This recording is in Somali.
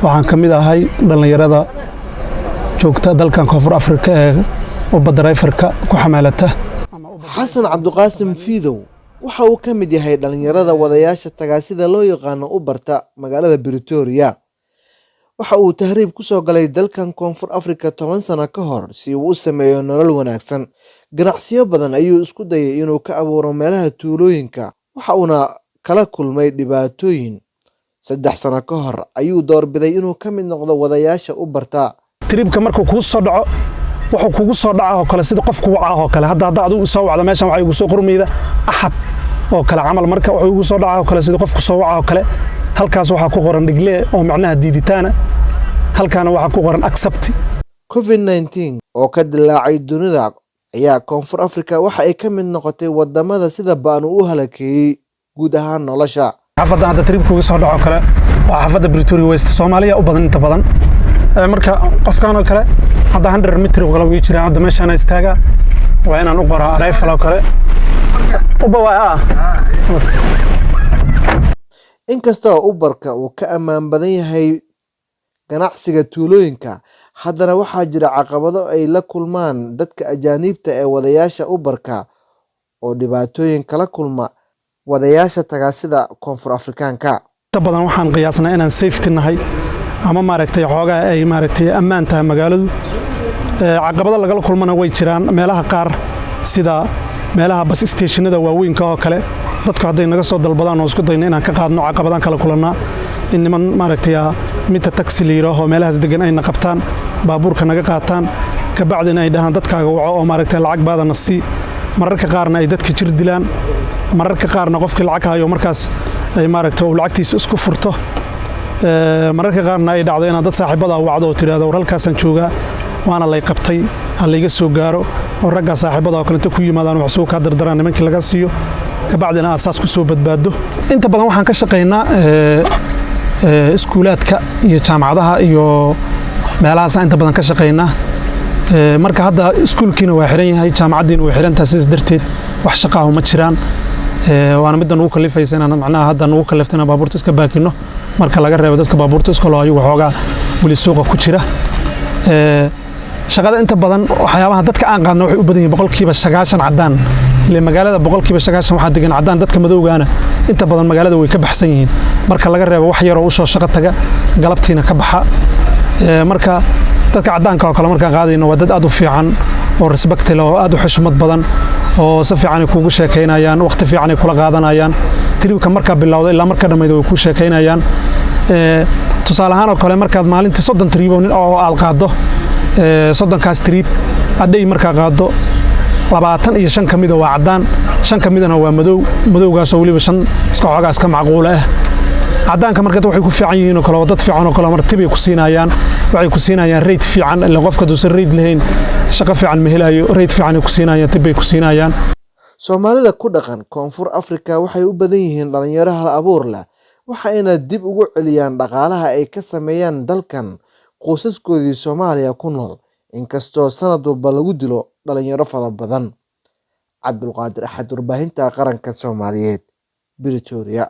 waxaan ka mid ahay dhalinyarada joogta dalkan Koonfur Afrika ee ubadda driverka ku xamaalata. Xasan Cabduqaasim Fiidow waxa uu ka mid yahay dhalinyarada wadayaasha tagaasida loo yaqaan u barta magaalada Pretoria. waxa uu tahriib ku soo galay dalkan Koonfur Afrika 10 sano ka hor si uu u sameeyo nolol wanaagsan. ganacsiyo badan ayuu isku dayay inuu ka abuuro meelaha tuulooyinka, waxa uuna kala kulmay dhibaatooyin. 3 sano ka hor ayuu doorbiday inuu ka mid noqdo wadayaasha u barta. Tribka markuu ku soo dhaco wuxuu kugu soo dhaco kale sida qofku waca oo kale hadda adigu soo wacdo meeshan waxa igu soo qormayda ahad oo kale camal marka wuxuu igu soo dhaco kale sida qofku soo waca oo kale halkaas waxa ku qoran dhigle oo macnaha diiditaana halkaana waxa ku qoran accept. COVID-19 oo ka dilaacay dunida ayaa Koonfur Afrika waxa ay ka mid noqotay wadamada sida baan u halakeeyay guud ahaan nolosha. xafada hadda tribku ugu soo dhaco kale waa xafada Pretoria West Soomaaliya u badan inta badan marka qofkan oo kale hadda 100 mitir oo kale way jiraan hadda meeshan istaaga waa inaan u qoraa arrival oo kale inkasta oo Uberka uu ka ammaan badan yahay ganacsiga tuulooyinka, haddana waxaa jira caqabado ay la kulmaan dadka ajaanibta ee wadayaasha Uberka oo dhibaatooyin kala kulma wadayaasha tagaasida Koonfur Afrikaanka. inta badan waxaan qiyaasnaa inaan safety nahay ama maaragtay xoogaa ay maaragtay ammaan tahay magaaladu. caqabado laga kulmana way jiraan meelaha qaar sida meelaha bus stationada waaweynka oo kale dadku hadday naga soo dalbadaan oo isku dayna inaan ka qaadno caqabadan kala kulannaa in niman maaragtay mid taxi liiro oo meelahaas degan ay qabtaan baabuurka naga qaataan ka bacdina ay dhahaan dadkaaga waco oo maaragtay lacag baadana si mararka qaarna ay dadka jir dilaan mararka qaarna qofkii lacag hayo markaas ay maaragtay uu lacagtiisa isku furto mararka qaarna ay dhacdo inaan dad saaxiibada wacdo oo tiraahdo halkaasaan joogaa waana lay qabtay hal iga soo gaaro oo ragga saaxiibada oo kale ku yimaadaan wax soo ka dardaraan nimankii laga siiyo ka bacdina asaas ku soo badbaado. inta badan waxaan ka shaqeynaa iskuulaadka iyo jaamacadaha iyo meelahaas inta badan ka shaqeynaa. marka hadda iskuulkiina waa xiran yahay jaamacadiina way xiran tahay sidaas darteed wax shaqo ah ma jiraan. waana middan ugu kalifaysa inaan macnaha hadda ugu kaliftana baabuurta iska baakino marka laga reebo dadka baabuurta iska loo ayagu xoogaa wali suuqa ku jira. shaqada inta badan waxyaabaha dadka aan qaadno waxay u badan yihiin 90% cadaan ilaa magaalada 90% waxa degan cadaan dadka madowgaana inta badan magaalada way ka baxsan yihiin marka laga reebo wax yar oo u soo shaqo taga galabtiina ka baxa. marka dadka cadaanka oo kale markaan qaadayno waa dad aad u fiican oo respect leh oo aad u xushmad badan oo si fiican ay kugu sheekeynayaan waqti fiican ay kula qaadanayaan tribka marka bilowday ilaa marka dhameeyo way ku sheekeynayaan. tusaale ahaan oo kale markaad maalintii 30 trib oo aad qaado 30 kaas trib aday marka qaado 25 kamid waa cadaan 5 kamidna waa madowgaas oo waliba 5 iska xoogaas ka macquul ah. cadaanka marka waxay ku fiican yihiin oo kale dad fiican oo kale martibay ku siinayaan waxay ku siinayaan rate fiican ilaa qofka duusan rate lahayn shaqo fiican ma helayo rate fiican ay ku siinayaan tibay ku siinayaan. Soomaalida ku dhaqan Koonfur Afrika waxay u badan yihiin dhalinyaro hal abuur leh waxayna dib ugu celiyaan dhaqaalaha ay ka sameeyaan dalkan qoysaskoodii Soomaaliya ku nool inkastoo sanad walba lagu dilo dhalinyaro fara badan. Cabdulqaadir Axad, warbaahinta qaranka Soomaaliyeed, Pretoria.